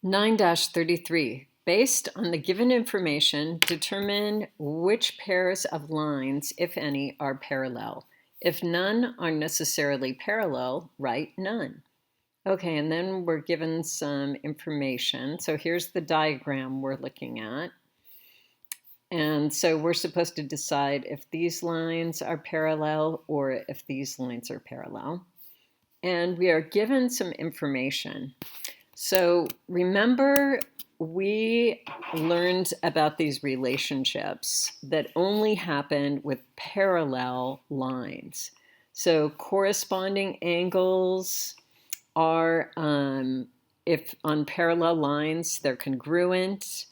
9-33. Based on the given information, determine which pairs of lines, if any, are parallel. If none are necessarily parallel, write none. Okay, and then we're given some information. So here's the diagram we're looking at. And so we're supposed to decide if these lines are parallel or if these lines are parallel. And we are given some information. So remember, we learned about these relationships that only happen with parallel lines. So corresponding angles are, if on parallel lines, they're congruent.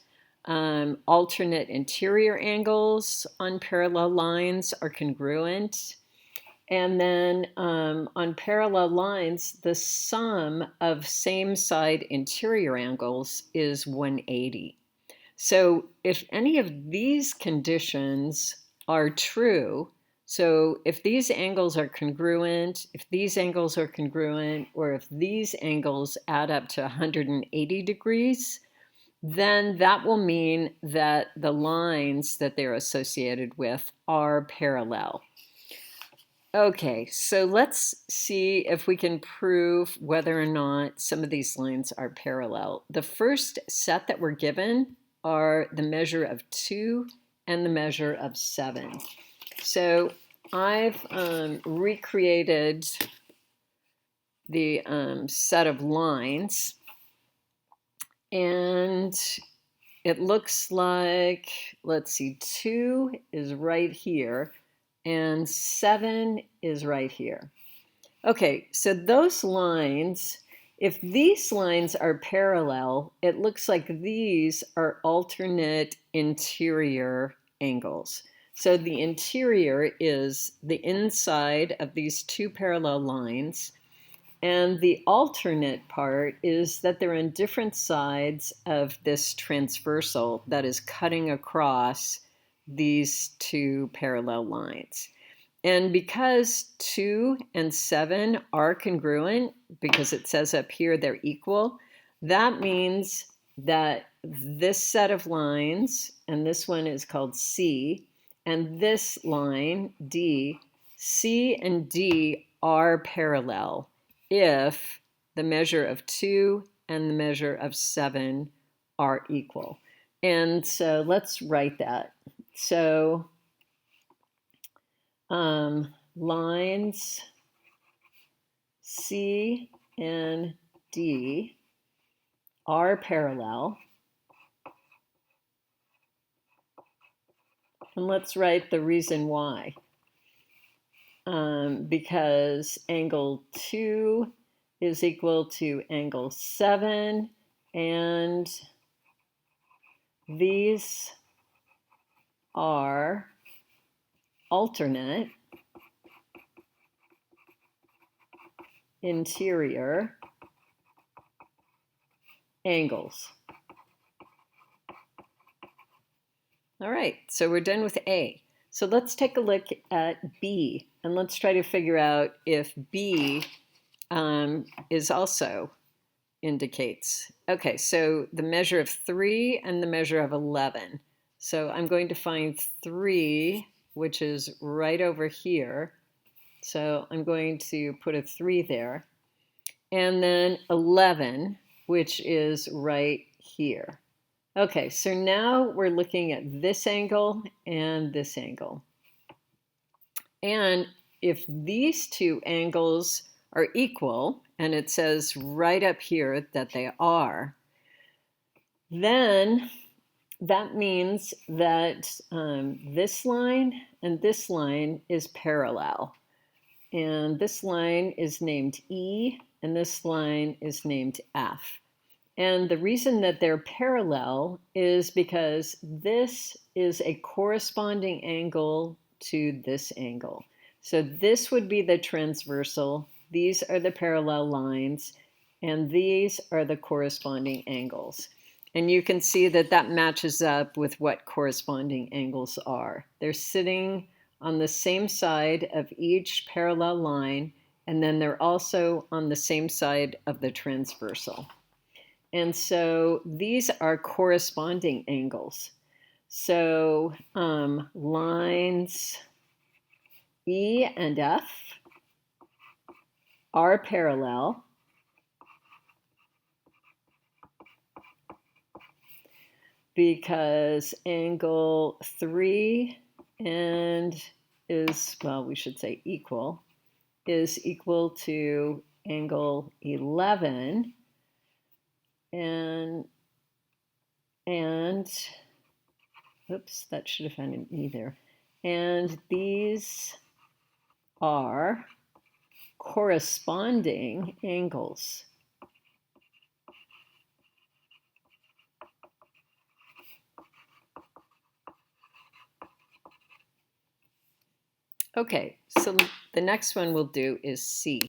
Alternate interior angles on parallel lines are congruent. And then on parallel lines, the sum of same side interior angles is 180. So if any of these conditions are true, so if these angles are congruent, if these angles are congruent, or if these angles add up to 180 degrees, then that will mean that the lines that they're associated with are parallel. Okay, so let's see if we can prove whether or not some of these lines are parallel. The first set that we're given are the measure of 2 and the measure of 7. So I've recreated the set of lines, and it looks like, let's see, 2 is right here, and 7 is right here. Okay, so those lines, if these lines are parallel, it looks like these are alternate interior angles. So the interior is the inside of these two parallel lines, and the alternate part is that they're on different sides of this transversal that is cutting across these two parallel lines. And because 2 and 7 are congruent, because it says up here they're equal, that means that this set of lines, and this one is called C, and this line, D, C and D are parallel if the measure of 2 and the measure of 7 are equal. And so let's write that. So lines C and D are parallel. And let's write the reason why. Because angle 2 is equal to angle 7, and these are alternate interior angles. All right, so we're done with A. So let's take a look at B, and let's try to figure out if B is also indicates. Okay, so the measure of 3 and the measure of 11. So I'm going to find 3, which is right over here. So I'm going to put a 3 there. And then 11, which is right here. Okay, so now we're looking at this angle and this angle. And if these two angles are equal, and it says right up here that they are, then that means that this line and this line is parallel. And this line is named E, and this line is named F. And the reason that they're parallel is because this is a corresponding angle to this angle. So this would be the transversal, these are the parallel lines, and these are the corresponding angles. And you can see that that matches up with what corresponding angles are. They're sitting on the same side of each parallel line, and then they're also on the same side of the transversal. And so these are corresponding angles. So lines E and F are parallel. Because angle 3 and is, well, we should say equal, is equal to angle 11. And oops, that should have had an E there. And these are corresponding angles. Okay, so the next one we'll do is C.